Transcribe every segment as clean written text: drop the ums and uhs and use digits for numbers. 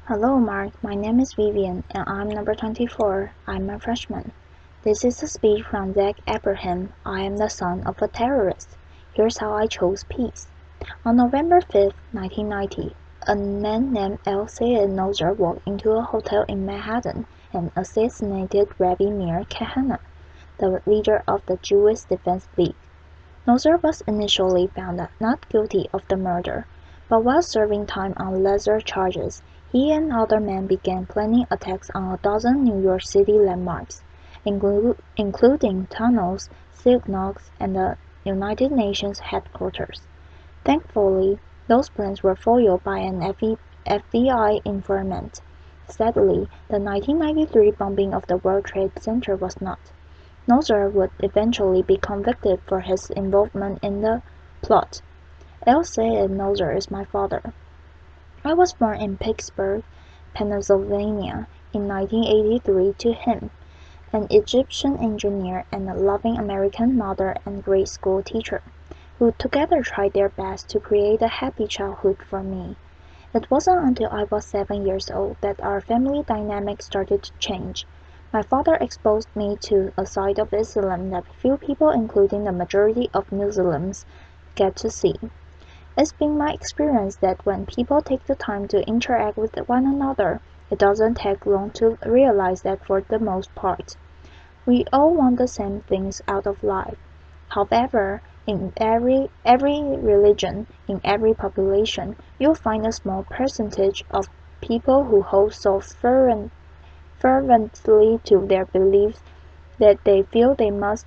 Hello, Mark. My name is Vivian, and I'm number 24. I'm a freshman. This is a speech from Zach Ebrahim. I am the son of a terrorist. Here's how I chose peace. On November 5, 1990, a man named L. Sayed Nozer walked into a hotel in Manhattan and assassinated Rabbi Meir Kahane, the leader of the Jewish Defense League. Nozer was initially found not guilty of the murder, but while serving time on lesser charges, he and other men began planning attacks on a dozen New York City landmarks, including tunnels, synagogues, and the United Nations headquarters. Thankfully, those plans were foiled by an FBI informant. Sadly, the 1993 bombing of the World Trade Center was not. Nozer would eventually be convicted for his involvement in the plot. L. Sayed Nozer is my father. I was born in Pittsburgh, Pennsylvania in 1983 to him, an Egyptian engineer and a loving American mother and grade school teacher, who together tried their best to create a happy childhood for me. It wasn't until I was 7 years old that our family dynamic started to change. My father exposed me to a side of Islam that few people, including the majority of Muslims, get to see. It's been my experience that when people take the time to interact with one another, it doesn't take long to realize that for the most part, we all want the same things out of life. However, in every religion, in every population, you'll find a small percentage of people who hold so fervently to their beliefs that they feel they must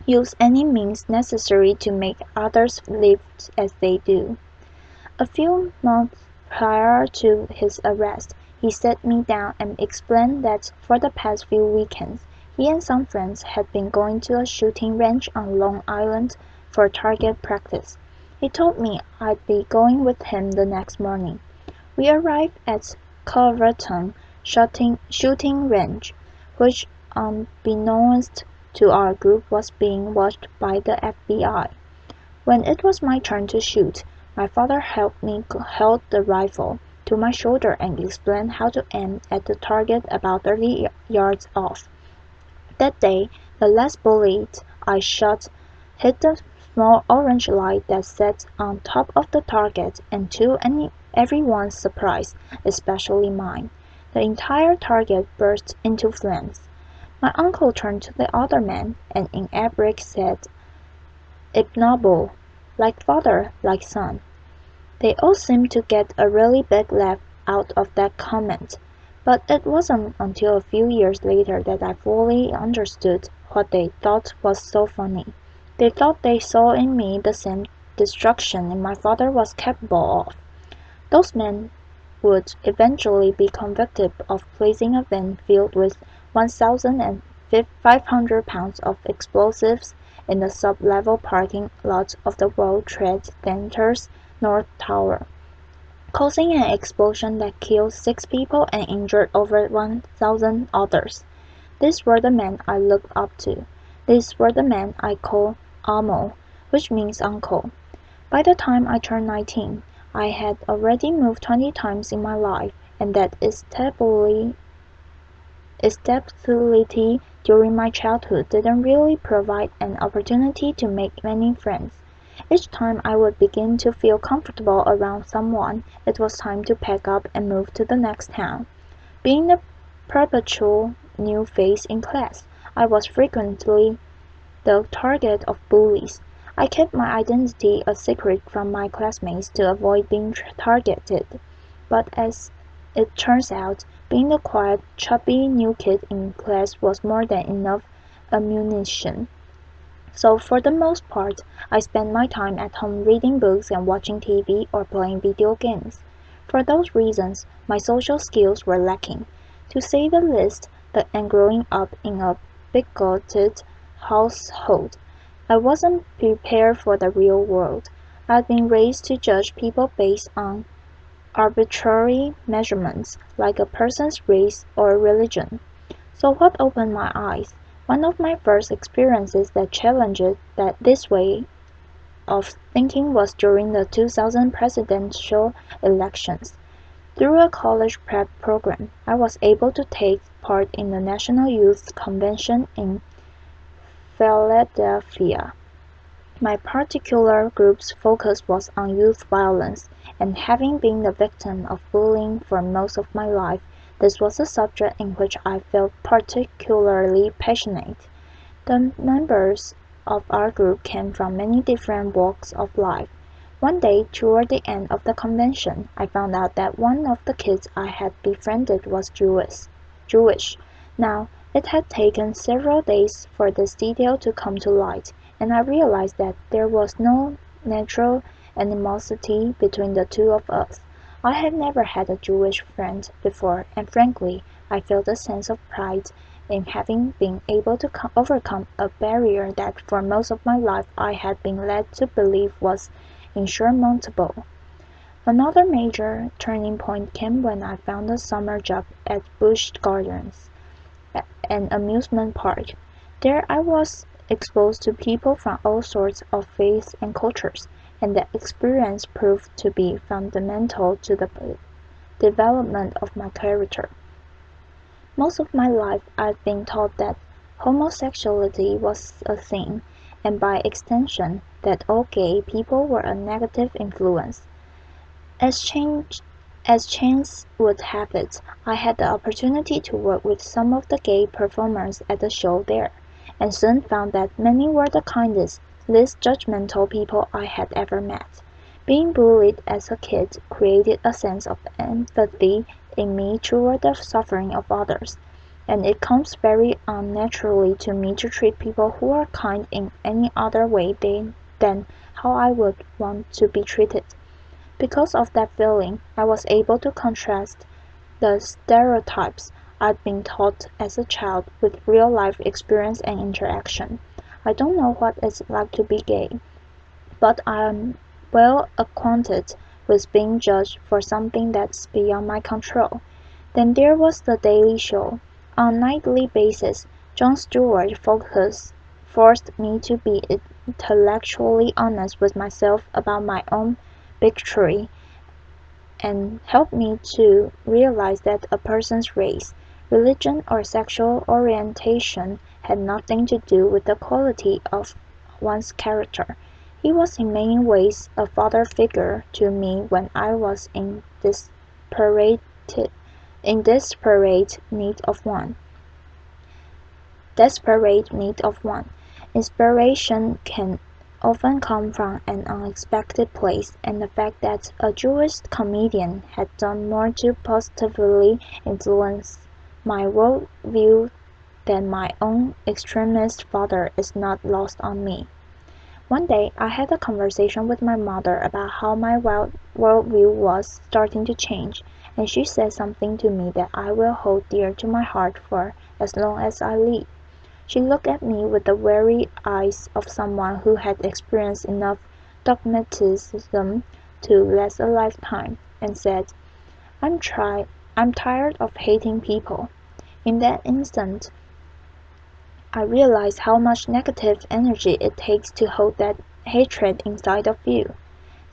use any means necessary to make others live as they do. A few months prior to his arrest, he sat me down and explained that for the past few weekends, he and some friends had been going to a shooting range on Long Island for target practice. He told me I'd be going with him the next morning. We arrived at Culverton shooting range, which unbeknownst to our group was being watched by the FBI. When it was my turn to shoot, my father helped me held the rifle to my shoulder and explained how to aim at the target about 30 yards off. That day, the last bullet I shot hit the small orange light that sat on top of the target, and to everyone's surprise, especially mine, the entire target burst into flames. My uncle turned to the other man, and in Arabic said, "Ibnable," like father, like son. They all seemed to get a really big laugh out of that comment, but it wasn't until a few years later that I fully understood what they thought was so funny. They thought they saw in me the same destruction my father was capable of. Those men would eventually be convicted of placing a van filled with 1,500 pounds of explosives in the sub-level parking lot of the World Trade Center's North Tower, causing an explosion that killed 6 people and injured over 1,000 others. These were the men I looked up to. These were the men I called Amo, which means uncle. By the time I turned 19, I had already moved 20 times in my life, and that instability during my childhood didn't really provide an opportunity to make many friends. Each time I would begin to feel comfortable around someone, it was time to pack up and move to the next town. Being the perpetual new face in class, I was frequently the target of bullies. I kept my identity a secret from my classmates to avoid being targeted, but as it turns out, being the quiet, chubby new kid in class was more than enough ammunition. So for the most part, I spent my time at home reading books and watching TV or playing video games. For those reasons, my social skills were lacking, to say the least, and growing up in a bigoted household, I wasn't prepared for the real world. I'd been raised to judge people based on arbitrary measurements, like a person's race or religion. So what opened my eyes? One of my first experiences that challenged this way of thinking was during the 2000 presidential elections. Through a college prep program, I was able to take part in the National Youth Convention in Philadelphia. My particular group's focus was on youth violence, and having been the victim of bullying for most of my life, this was a subject in which I felt particularly passionate. The members of our group came from many different walks of life. One day, toward the end of the convention, I found out that one of the kids I had befriended was Jewish. Now, it had taken several days for this detail to come to light, and I realized that there was no natural animosity between the two of us. I had never had a Jewish friend before, and frankly, I felt a sense of pride in having been able to overcome a barrier that for most of my life I had been led to believe was insurmountable. Another major turning point came when I found a summer job at Busch Gardens, an amusement park. There I was exposed to people from all sorts of faiths and cultures, and that experience proved to be fundamental to the development of my character. Most of my life I'd been taught that homosexuality was a sin, and by extension, that all gay people were a negative influence. As chance would have it, I had the opportunity to work with some of the gay performers at the show there, and soon found that many were the kindest, least judgmental people I had ever met. Being bullied as a kid created a sense of empathy in me toward the suffering of others, and it comes very unnaturally to me to treat people who are kind in any other way than how I would want to be treated. Because of that feeling, I was able to contrast the stereotypes I'd been taught as a child with real-life experience and interaction. I don't know what it's like to be gay, but I'm well acquainted with being judged for something that's beyond my control. Then there was The Daily Show. On a nightly basis, Jon Stewart forced me to be intellectually honest with myself about my own bigotry and helped me to realize that a person's race, religion, or sexual orientation had nothing to do with the quality of one's character. He was in many ways a father figure to me when I was in desperate need of one. Inspiration can often come from an unexpected place, and the fact that a Jewish comedian had done more to positively influence my worldview than my own extremist father is not lost on me. One day, I had a conversation with my mother about how my worldview was starting to change, and she said something to me that I will hold dear to my heart for as long as I live. She looked at me with the weary eyes of someone who had experienced enough dogmatism to last a lifetime, and said, I'm tired of hating people. In that instant, I realized how much negative energy it takes to hold that hatred inside of you.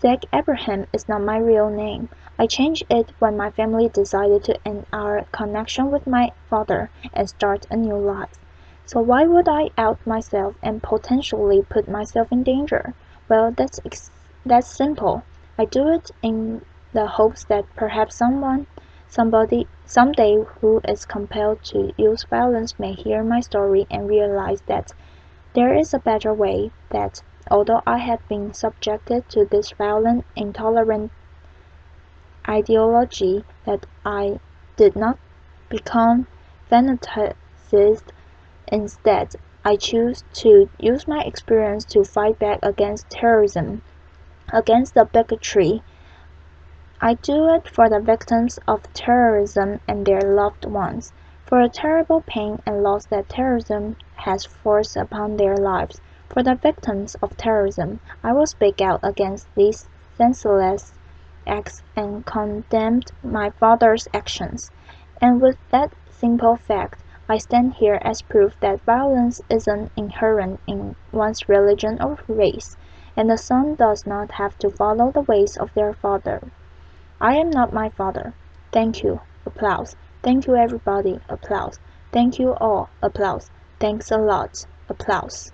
Zach Ebrahim is not my real name. I changed it when my family decided to end our connection with my father and start a new life. So why would I out myself and potentially put myself in danger? Well, that's simple. I do it in the hopes that perhaps someday who is compelled to use violence may hear my story and realize that there is a better way, that although I had been subjected to this violent, intolerant ideology, that I did not become fanatized. Instead, I choose to use my experience to fight back against terrorism, against the bigotry. I do it for the victims of terrorism and their loved ones, for the terrible pain and loss that terrorism has forced upon their lives. For the victims of terrorism, I will speak out against these senseless acts and condemn my father's actions. And with that simple fact, I stand here as proof that violence isn't inherent in one's religion or race, and the son does not have to follow the ways of their father. I am not my father. Thank you. Applause. Thank you everybody. Applause. Thank you all. Applause. Thanks a lot. Applause.